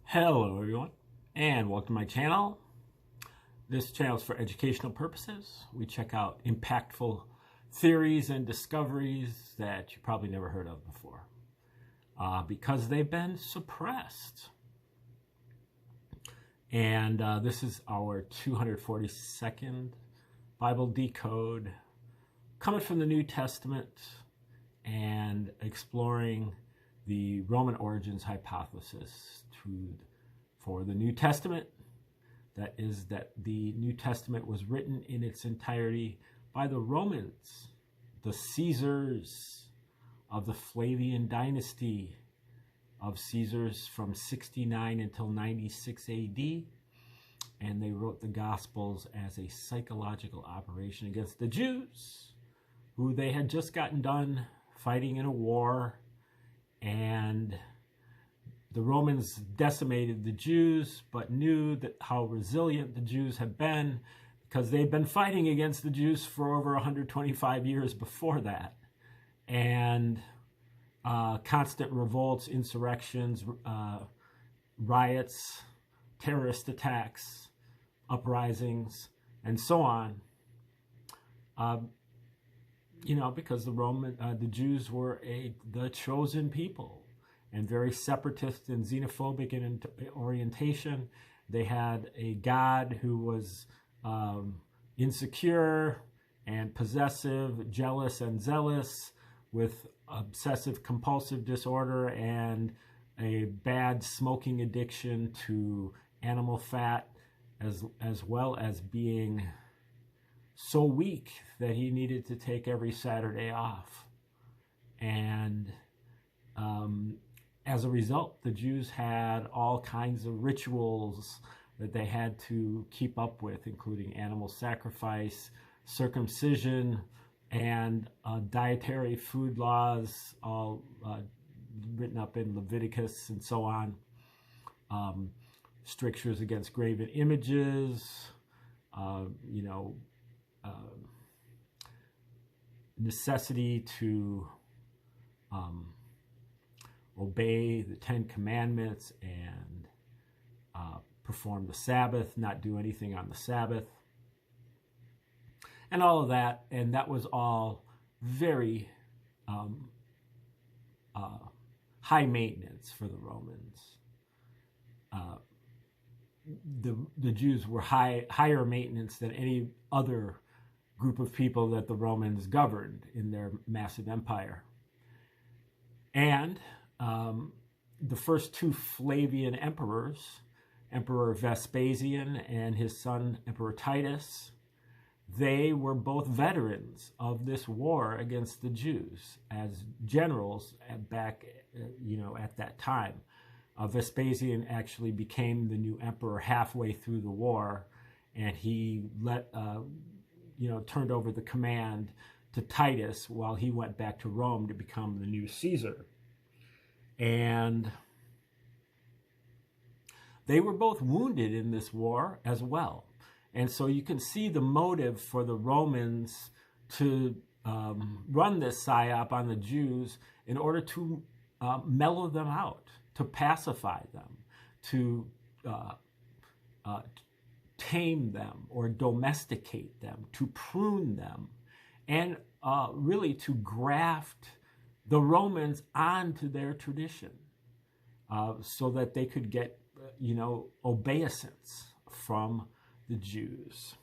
Hello everyone, and welcome to my channel. This channel is for educational purposes. We check out impactful theories and discoveries that you probably never heard of before because they've been suppressed. And this is our 242nd Bible Decode, coming from the New Testament and exploring the Roman origins hypothesis for the New Testament. That is that the New Testament was written in its entirety by the Romans, the Caesars of the Flavian dynasty of Caesars from 69 until 96 AD. And they wrote the Gospels as a psychological operation against the Jews, who they had just gotten done fighting in a war. And the Romans decimated the Jews, but knew that how resilient the Jews had been because they'd been fighting against the Jews for over 125 years before that. And constant revolts, insurrections, riots, terrorist attacks, uprisings, and so on. Because the Jews were the chosen people, and very separatist and xenophobic in orientation. They had a God who was insecure and possessive, jealous and zealous, with obsessive compulsive disorder and a bad smoking addiction to animal fat, as well as being so weak that he needed to take every Saturday off. And as a result, the Jews had all kinds of rituals that they had to keep up with, including animal sacrifice, circumcision, and dietary food laws, all written up in Leviticus and so on. Strictures against graven images, necessity to obey the Ten Commandments and perform the Sabbath, not do anything on the Sabbath, and all of that. And that was all very high maintenance for the Romans. The Jews were higher maintenance than any other group of people that the Romans governed in their massive empire. And the first two Flavian emperors, Emperor Vespasian and his son Emperor Titus, they were both veterans of this war against the Jews as generals at that time. Vespasian actually became the new emperor halfway through the war, and he turned over the command to Titus while he went back to Rome to become the new Caesar. And they were both wounded in this war as well. And so you can see the motive for the Romans to run this psyop on the Jews in order to mellow them out, to pacify them, to tame them or domesticate them, to prune them, and really to graft the Romans onto their tradition so that they could get, obeisance from the Jews.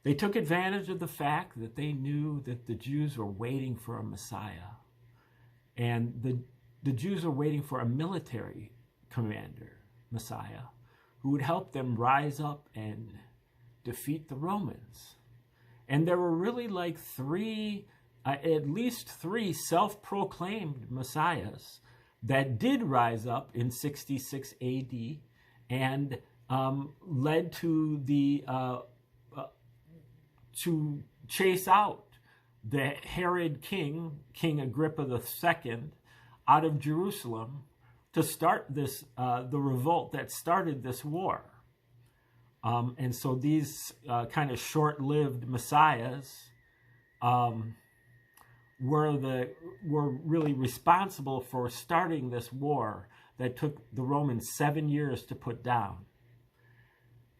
They took advantage of the fact that they knew that the Jews were waiting for a Messiah. And the Jews were waiting for a military commander, Messiah, who would help them rise up and defeat the Romans. And there were really at least three self-proclaimed messiahs that did rise up in 66 AD and led to to chase out the Herod King Agrippa II, out of Jerusalem to start this the revolt that started this war. And so these kind of short-lived messiahs were really responsible for starting this war that took the Romans 7 years to put down.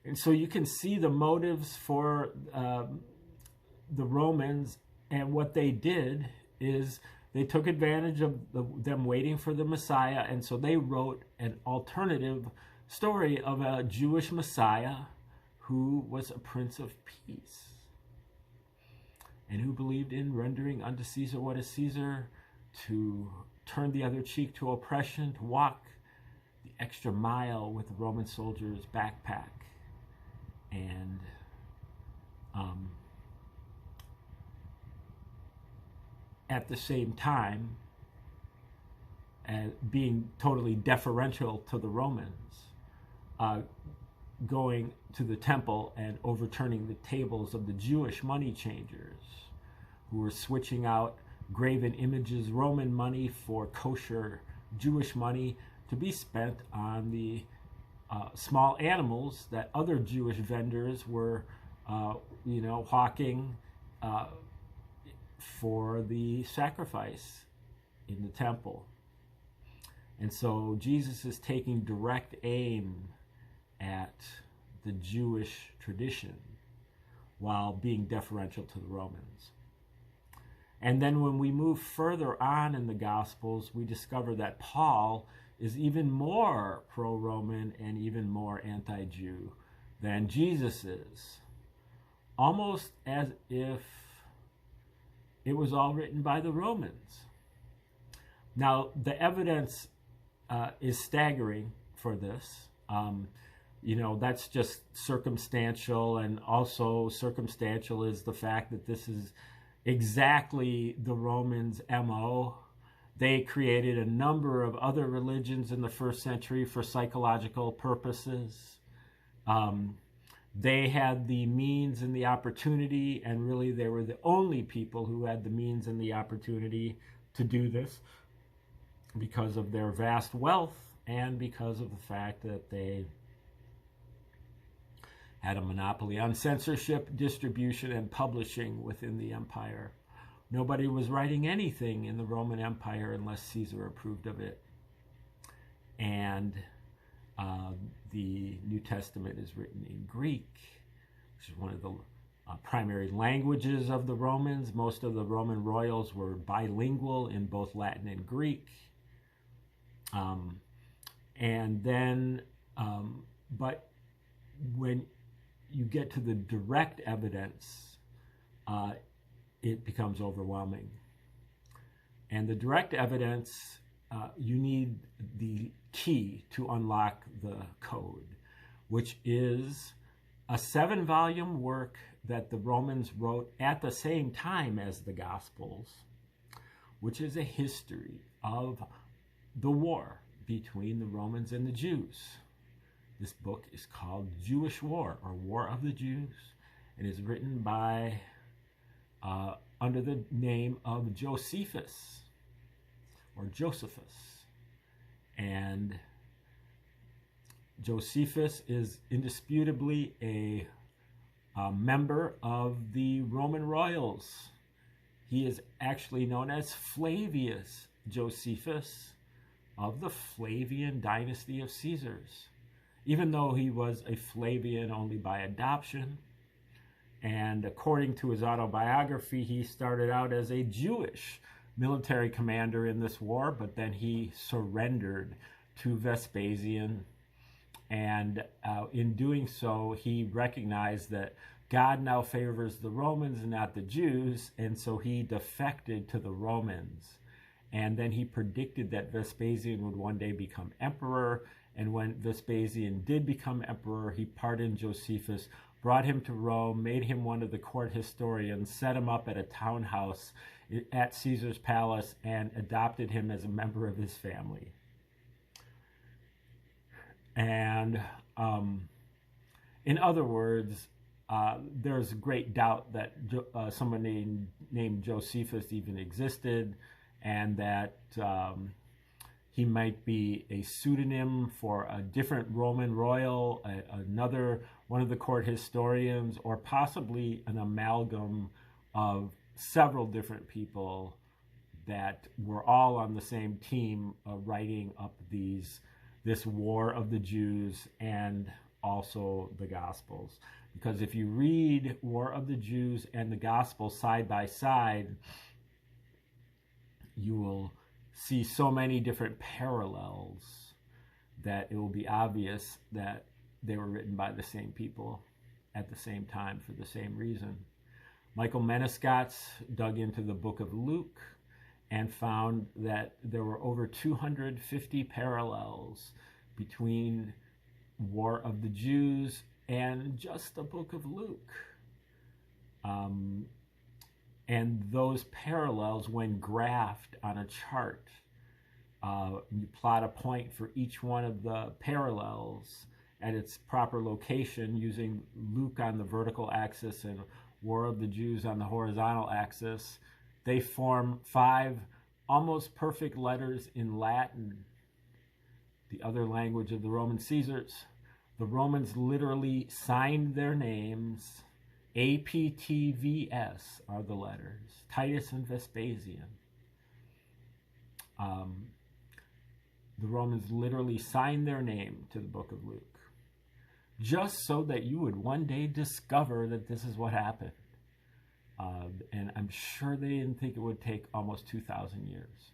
And so you can see the motives for the Romans, and what they did is they took advantage of them waiting for the Messiah, and so they wrote an alternative story of a Jewish Messiah who was a Prince of Peace and who believed in rendering unto Caesar what is Caesar, to turn the other cheek to oppression, to walk the extra mile with the Roman soldier's backpack. And at the same time, being totally deferential to the Romans, going to the temple and overturning the tables of the Jewish money changers, who were switching out graven images, Roman money, for kosher Jewish money to be spent on the small animals that other Jewish vendors were, hawking for the sacrifice in the temple. And so Jesus is taking direct aim at the Jewish tradition while being deferential to the Romans. And then when we move further on in the Gospels, we discover that Paul is even more pro-Roman and even more anti-Jew than Jesus is, almost as if it was all written by the Romans. Now, the evidence is staggering for this. That's just circumstantial, and also circumstantial is the fact that this is exactly the Romans' MO. They created a number of other religions in the first century for psychological purposes. They had the means and the opportunity, and really they were the only people who had the means and the opportunity to do this because of their vast wealth and because of the fact that they had a monopoly on censorship, distribution, and publishing within the empire. Nobody was writing anything in the Roman Empire unless Caesar approved of it. And the New Testament is written in Greek, which is one of the primary languages of the Romans. Most of the Roman royals were bilingual in both Latin and Greek. But when you get to the direct evidence, it becomes overwhelming. And the direct evidence, you need the key to unlock the code, which is a 7-volume work that the Romans wrote at the same time as the Gospels, which is a history of the war between the Romans and the Jews. This book is called Jewish War, or War of the Jews, and is written by under the name of Josephus, or Josephus. And Josephus is indisputably a member of the Roman royals. He is actually known as Flavius Josephus of the Flavian dynasty of Caesars, even though he was a Flavian only by adoption. And according to his autobiography, he started out as a Jewish military commander in this war, but then he surrendered to Vespasian. And in doing so, he recognized that God now favors the Romans and not the Jews, and so he defected to the Romans. And then he predicted that Vespasian would one day become emperor, and when Vespasian did become emperor, he pardoned Josephus, brought him to Rome, made him one of the court historians, set him up at a townhouse at Caesar's palace, and adopted him as a member of his family. And in other words, there's great doubt that someone named Josephus even existed, and that he might be a pseudonym for a different Roman royal, another one of the court historians, or possibly an amalgam of several different people that were all on the same team writing up these this war of the Jews and also the Gospels. Because if you read War of the Jews and the Gospel side by side, you will see so many different parallels that it will be obvious that they were written by the same people at the same time for the same reason. Michael Menescotts dug into the book of Luke and found that there were over 250 parallels between War of the Jews and just the book of Luke. And those parallels, when graphed on a chart, you plot a point for each one of the parallels at its proper location using Luke on the vertical axis and War of the Jews on the horizontal axis. They form 5 almost perfect letters in Latin, the other language of the Roman Caesars. The Romans literally signed their names. APTVS are the letters, Titus and Vespasian. The Romans literally signed their name to the book of Luke, just so that you would one day discover that this is what happened. And I'm sure they didn't think it would take almost 2,000 years.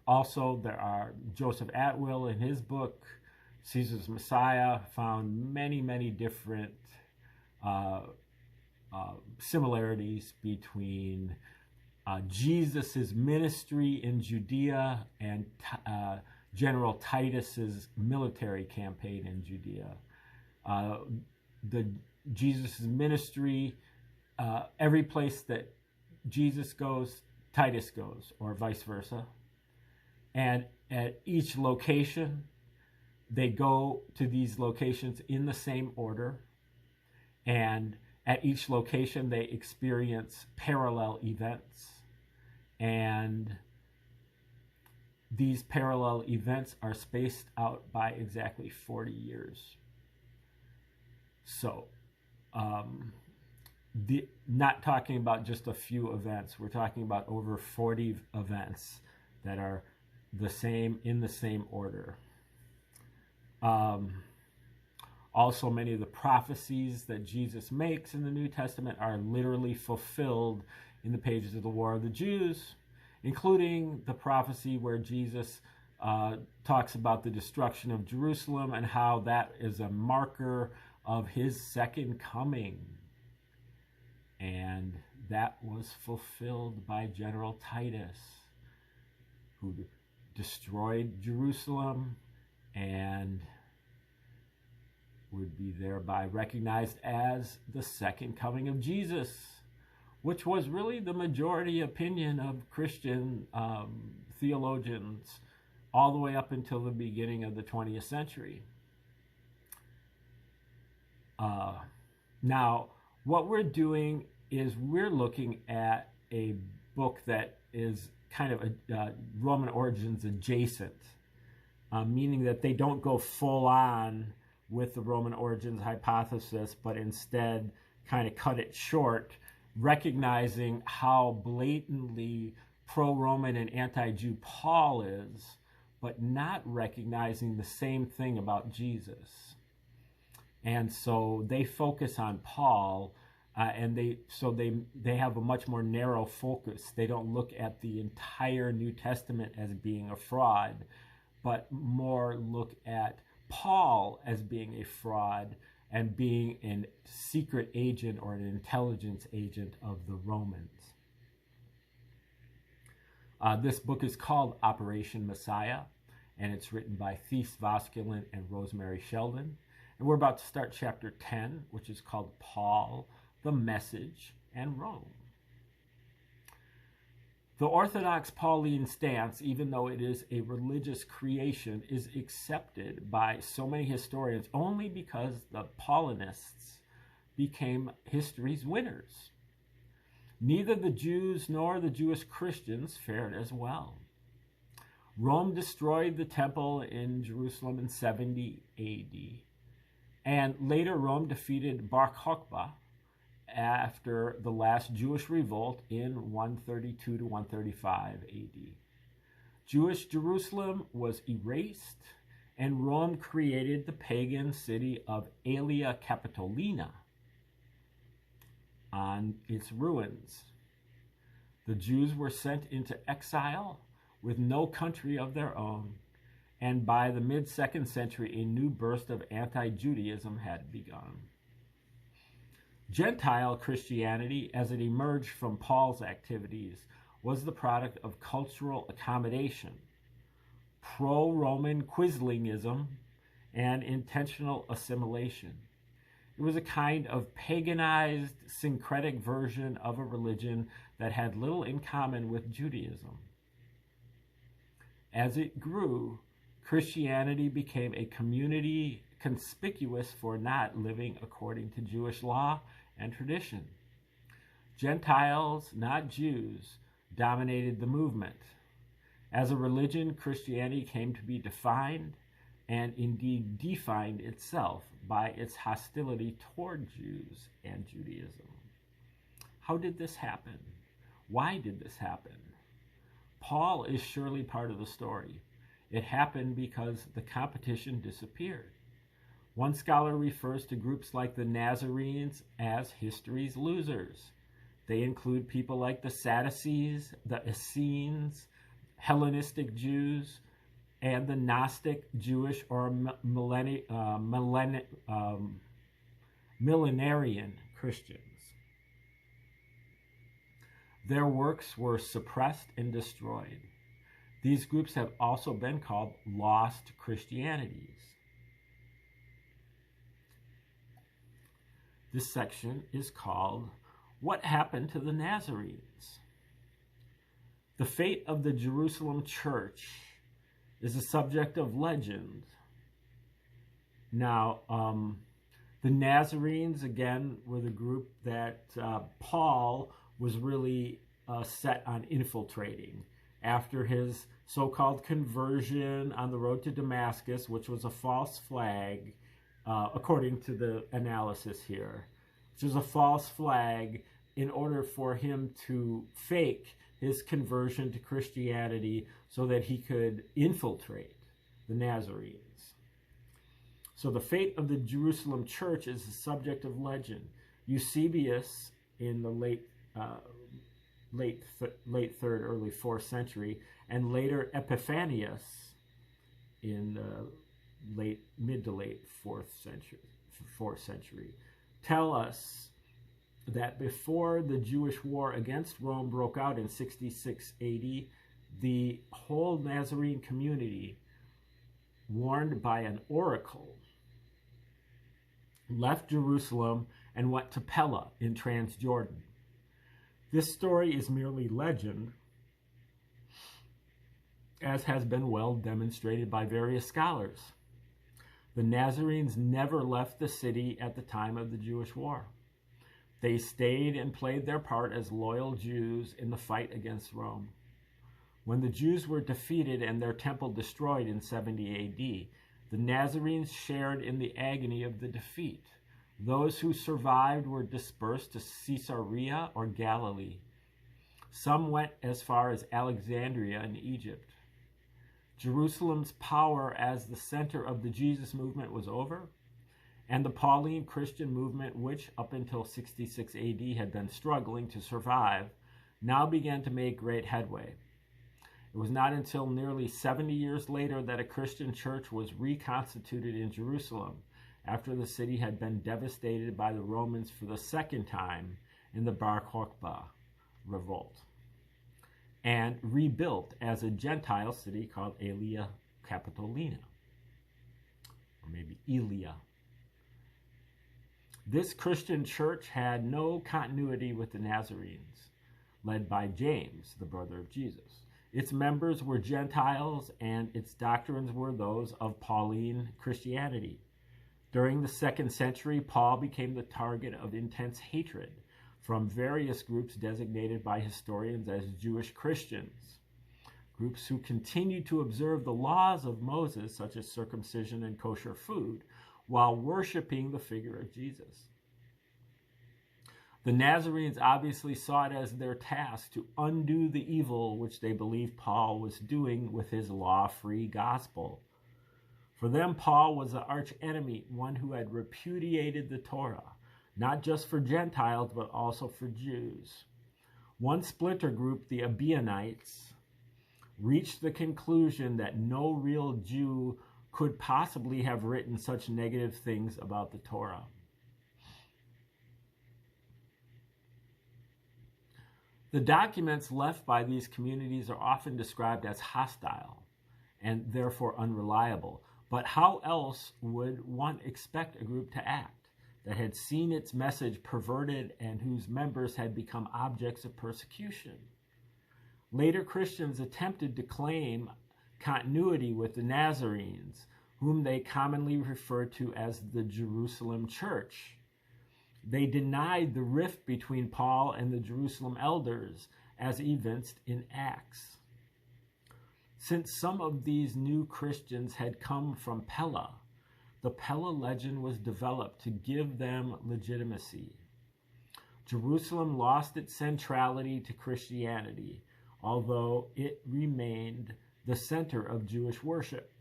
Also, there are Joseph Atwill in his book, Caesar's Messiah, found many, many different similarities between Jesus's ministry in Judea and General Titus's military campaign in Judea. Jesus's ministry, every place that Jesus goes, Titus goes, or vice versa. And at each location, they go to these locations in the same order. And at each location, they experience parallel events. And these parallel events are spaced out by exactly 40 years. So, not talking about just a few events. We're talking about over 40 events that are the same, in the same order. Also, many of the prophecies that Jesus makes in the New Testament are literally fulfilled in the pages of the War of the Jews, including the prophecy where Jesus talks about the destruction of Jerusalem and how that is a marker of his second coming. And that was fulfilled by General Titus, who destroyed Jerusalem and would be thereby recognized as the second coming of Jesus, which was really the majority opinion of Christian theologians all the way up until the beginning of the 20th century. Now, what we're doing is we're looking at a book that is kind of a Roman origins adjacent, meaning that they don't go full on with the Roman origins hypothesis, but instead kind of cut it short, recognizing how blatantly pro-Roman and anti-Jew Paul is, but not recognizing the same thing about Jesus. And so they focus on Paul, and they have a much more narrow focus. They don't look at the entire New Testament as being a fraud, but more look at Paul as being a fraud and being a secret agent or an intelligence agent of the Romans. This book is called Operation Messiah, and it's written by Thies Voskuilen and Rosemary Sheldon. And we're about to start chapter 10, which is called Paul, the Message, and Rome. The Orthodox Pauline stance, even though it is a religious creation, is accepted by so many historians only because the Paulinists became history's winners. Neither the Jews nor the Jewish Christians fared as well. Rome destroyed the temple in Jerusalem in 70 AD, and later Rome defeated Bar Kokhba after the last Jewish revolt in 132 to 135 AD. Jewish Jerusalem was erased, and Rome created the pagan city of Aelia Capitolina on its ruins. The Jews were sent into exile with no country of their own, and by the mid-2nd century, a new burst of anti-Judaism had begun. Gentile Christianity, as it emerged from Paul's activities, was the product of cultural accommodation, pro-Roman Quislingism, and intentional assimilation. It was a kind of paganized, syncretic version of a religion that had little in common with Judaism. As it grew, Christianity became a community conspicuous for not living according to Jewish law and tradition. Gentiles, not Jews, dominated the movement. As a religion, Christianity came to be defined, and indeed defined itself, by its hostility toward Jews and Judaism. How did this happen? Why did this happen? Paul is surely part of the story. It happened because the competition disappeared. One scholar refers to groups like the Nazarenes as history's losers. They include people like the Sadducees, the Essenes, Hellenistic Jews, and the Gnostic Jewish or millenarian Christians. Their works were suppressed and destroyed. These groups have also been called lost Christianities. This section is called What Happened to the Nazarenes? The fate of the Jerusalem church is a subject of legend. Now, the Nazarenes, again, were the group that Paul was really set on infiltrating after his so-called conversion on the road to Damascus, which was a false flag, according to the analysis here, which was a false flag in order for him to fake his conversion to Christianity so that he could infiltrate the Nazarenes. So the fate of the Jerusalem church is the subject of legend. Eusebius in the late 3rd, early 4th century, and later Epiphanius in the mid to late 4th century, tell us that before the Jewish war against Rome broke out in 66 AD, the whole Nazarene community, warned by an oracle, left Jerusalem and went to Pella in Transjordan. This story is merely legend, as has been well demonstrated by various scholars. The Nazarenes never left the city at the time of the Jewish war. They stayed and played their part as loyal Jews in the fight against Rome. When the Jews were defeated and their temple destroyed in 70 AD, the Nazarenes shared in the agony of the defeat. Those who survived were dispersed to Caesarea or Galilee. Some went as far as Alexandria in Egypt. Jerusalem's power as the center of the Jesus movement was over, and the Pauline Christian movement, which up until 66 AD had been struggling to survive, now began to make great headway. It was not until nearly 70 years later that a Christian church was reconstituted in Jerusalem, after the city had been devastated by the Romans for the second time in the Bar Kokhba revolt, and rebuilt as a Gentile city called Aelia Capitolina, or maybe Aelia. This Christian church had no continuity with the Nazarenes, led by James, the brother of Jesus. Its members were Gentiles, and its doctrines were those of Pauline Christianity. During the 2nd century, Paul became the target of intense hatred from various groups designated by historians as Jewish Christians, groups who continued to observe the laws of Moses, such as circumcision and kosher food, while worshiping the figure of Jesus. The Nazarenes obviously saw it as their task to undo the evil which they believed Paul was doing with his law-free gospel. For them, Paul was the arch-enemy, one who had repudiated the Torah, not just for Gentiles, but also for Jews. One splinter group, the Ebionites, reached the conclusion that no real Jew could possibly have written such negative things about the Torah. The documents left by these communities are often described as hostile and therefore unreliable. But how else would one expect a group to act that had seen its message perverted and whose members had become objects of persecution? Later Christians attempted to claim continuity with the Nazarenes, whom they commonly referred to as the Jerusalem Church. They denied the rift between Paul and the Jerusalem elders as evinced in Acts. Since some of these new Christians had come from Pella, the Pella legend was developed to give them legitimacy. Jerusalem lost its centrality to Christianity, although it remained the center of Jewish worship.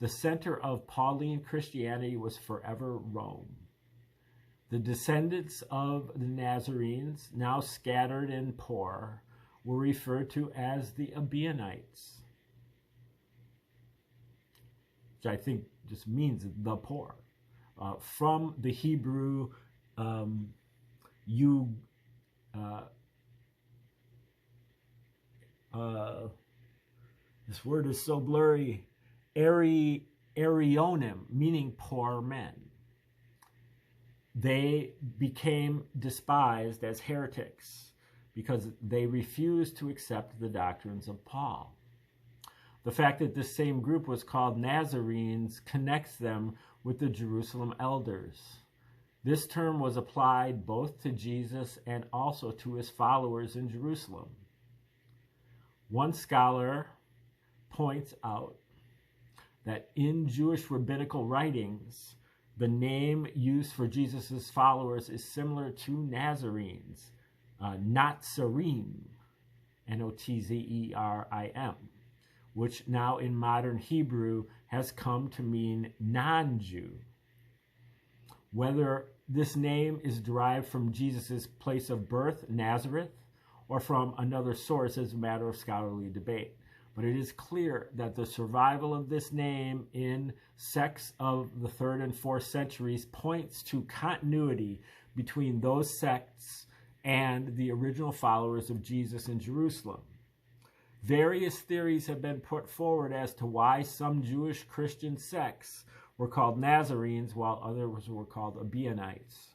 The center of Pauline Christianity was forever Rome. The descendants of the Nazarenes, now scattered and poor, were referred to as the Ebionites, which I think just means the poor. From the Hebrew this word is so blurry, Arionim, meaning poor men. They became despised as heretics because they refused to accept the doctrines of Paul. The fact that this same group was called Nazarenes connects them with the Jerusalem elders. This term was applied both to Jesus and also to his followers in Jerusalem. One scholar points out that in Jewish rabbinical writings, the name used for Jesus' followers is similar to Nazarenes, Notzerim, Notzerim, which now in modern Hebrew has come to mean non-Jew. Whether this name is derived from Jesus' place of birth, Nazareth, or from another source is a matter of scholarly debate. But it is clear that the survival of this name in sects of the 3rd and 4th centuries points to continuity between those sects and the original followers of Jesus in Jerusalem. Various theories have been put forward as to why some Jewish Christian sects were called Nazarenes while others were called Ebionites.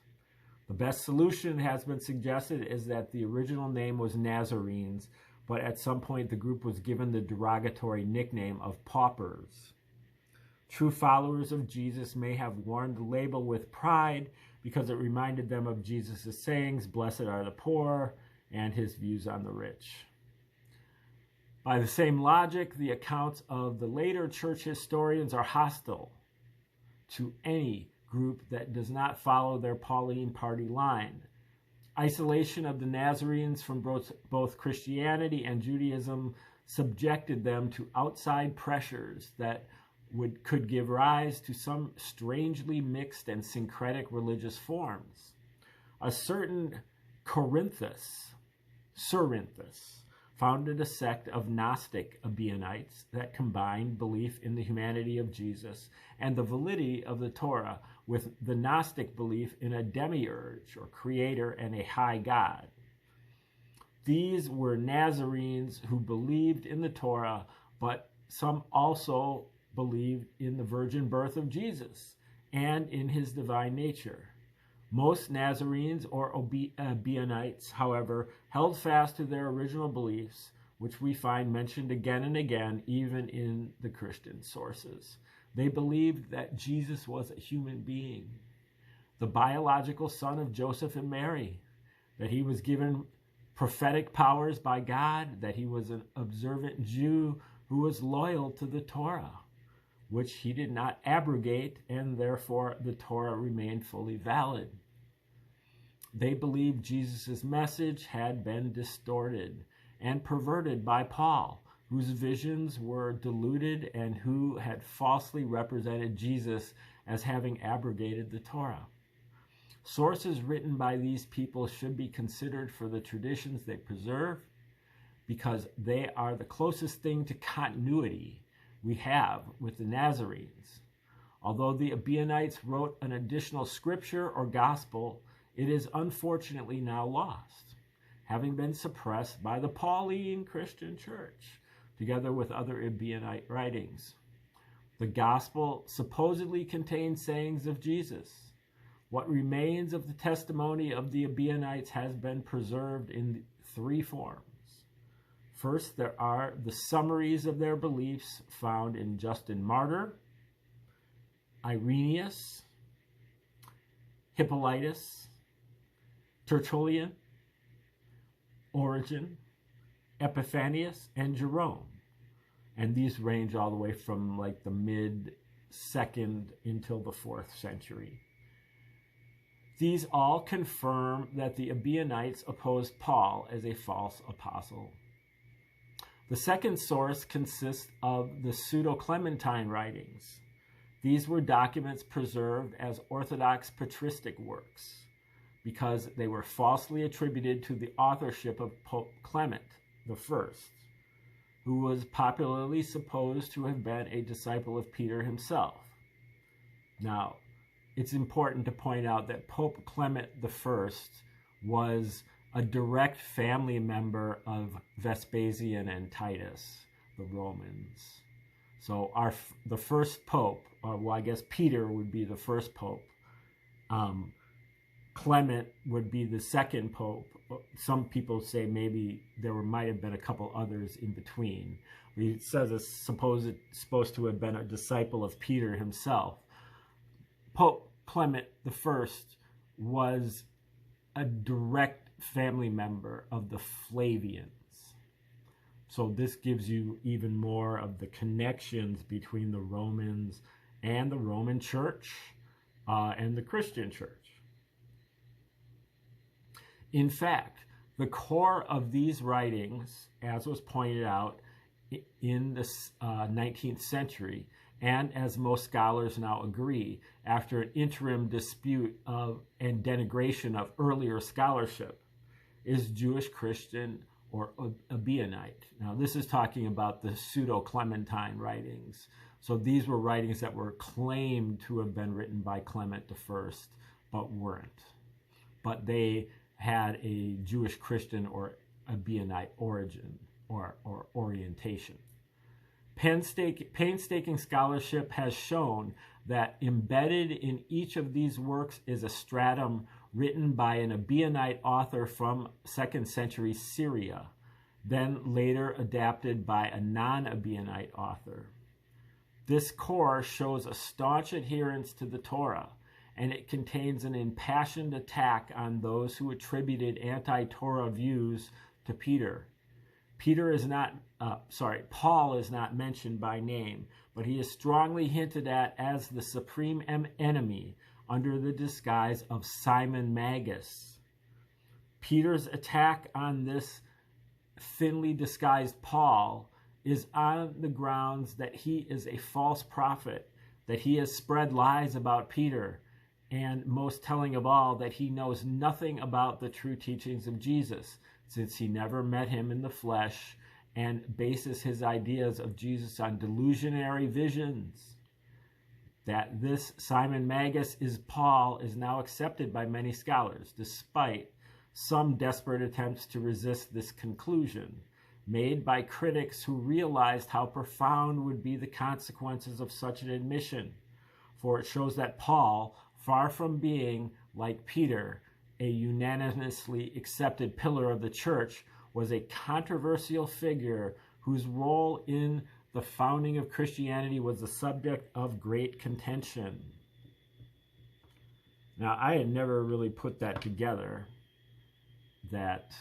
The best solution has been suggested is that the original name was Nazarenes, but at some point the group was given the derogatory nickname of paupers. True followers of Jesus may have worn the label with pride because it reminded them of Jesus' sayings, "Blessed are the poor," and his views on the rich. By the same logic, the accounts of the later church historians are hostile to any group that does not follow their Pauline party line. Isolation of the Nazarenes from both Christianity and Judaism subjected them to outside pressures that could give rise to some strangely mixed and syncretic religious forms. A certain Cerinthus, founded a sect of Gnostic Ebionites that combined belief in the humanity of Jesus and the validity of the Torah with the Gnostic belief in a demiurge or creator and a high God. These were Nazarenes who believed in the Torah, but some also believed in the virgin birth of Jesus and in his divine nature. Most Nazarenes or Ebionites, however, held fast to their original beliefs, which we find mentioned again and again, even in the Christian sources. They believed that Jesus was a human being, the biological son of Joseph and Mary, that he was given prophetic powers by God, that he was an observant Jew who was loyal to the Torah, which he did not abrogate, and therefore the Torah remained fully valid. They believed Jesus' message had been distorted and perverted by Paul, whose visions were diluted and who had falsely represented Jesus as having abrogated the Torah. Sources written by these people should be considered for the traditions they preserve, because they are the closest thing to continuity we have with the Nazarenes. Although the Ebionites wrote an additional scripture or gospel, it is unfortunately now lost, having been suppressed by the Pauline Christian Church, together with other Ebionite writings. The gospel supposedly contains sayings of Jesus. What remains of the testimony of the Ebionites has been preserved in three forms. First, there are the summaries of their beliefs found in Justin Martyr, Irenaeus, Hippolytus, Tertullian, Origen, Epiphanius, and Jerome. And these range all the way from like the mid-2nd until the 4th century. These all confirm that the Ebionites opposed Paul as a false apostle. The second source consists of the Pseudo-Clementine writings. These were documents preserved as Orthodox patristic works because they were falsely attributed to the authorship of Pope Clement I, who was popularly supposed to have been a disciple of Peter himself. Now, it's important to point out that Pope Clement I was a direct family member of Vespasian and Titus, the Romans. So the first pope, or well, I guess Peter would be the first pope. Clement would be the second pope. Some people say maybe there might have been a couple others in between. He says it's supposed to have been a disciple of Peter himself. Pope Clement I was a direct family member of the Flavians. So this gives you even more of the connections between the Romans and the Roman Church and the Christian Church. In fact, the core of these writings, as was pointed out in the 19th century, and as most scholars now agree, after an interim dispute and denigration of earlier scholarship, is Jewish Christian or Ebionite. Now, this is talking about the Pseudo-Clementine writings. So these were writings that were claimed to have been written by Clement I, but weren't. But they had a Jewish Christian or Ebionite origin or orientation. Painstaking scholarship has shown that embedded in each of these works is a stratum written by an Ebionite author from 2nd century Syria, then later adapted by a non-Ebionite author. This core shows a staunch adherence to the Torah, and it contains an impassioned attack on those who attributed anti-Torah views to Peter. Paul is not mentioned by name, but he is strongly hinted at as the supreme enemy under the disguise of Simon Magus. Peter's attack on this thinly disguised Paul is on the grounds that he is a false prophet, that he has spread lies about Peter, and most telling of all, that he knows nothing about the true teachings of Jesus, since he never met him in the flesh and bases his ideas of Jesus on delusionary visions. That this Simon Magus is Paul is now accepted by many scholars, despite some desperate attempts to resist this conclusion, made by critics who realized how profound would be the consequences of such an admission, for it shows that Paul, far from being, like Peter, a unanimously accepted pillar of the church, was a controversial figure whose role in the founding of Christianity was the subject of great contention. Now, I had never really put that together, that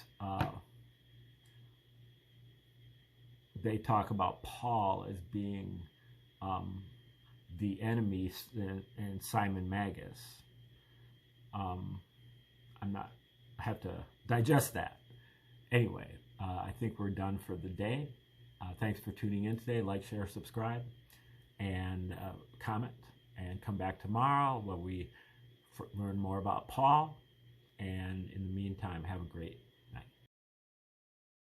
they talk about Paul as being the enemy and Simon Magus. I'm have to digest that. Anyway, I think we're done for the day. Thanks for tuning in today. Like, share, subscribe, and comment. And come back tomorrow where we learn more about Paul. And in the meantime,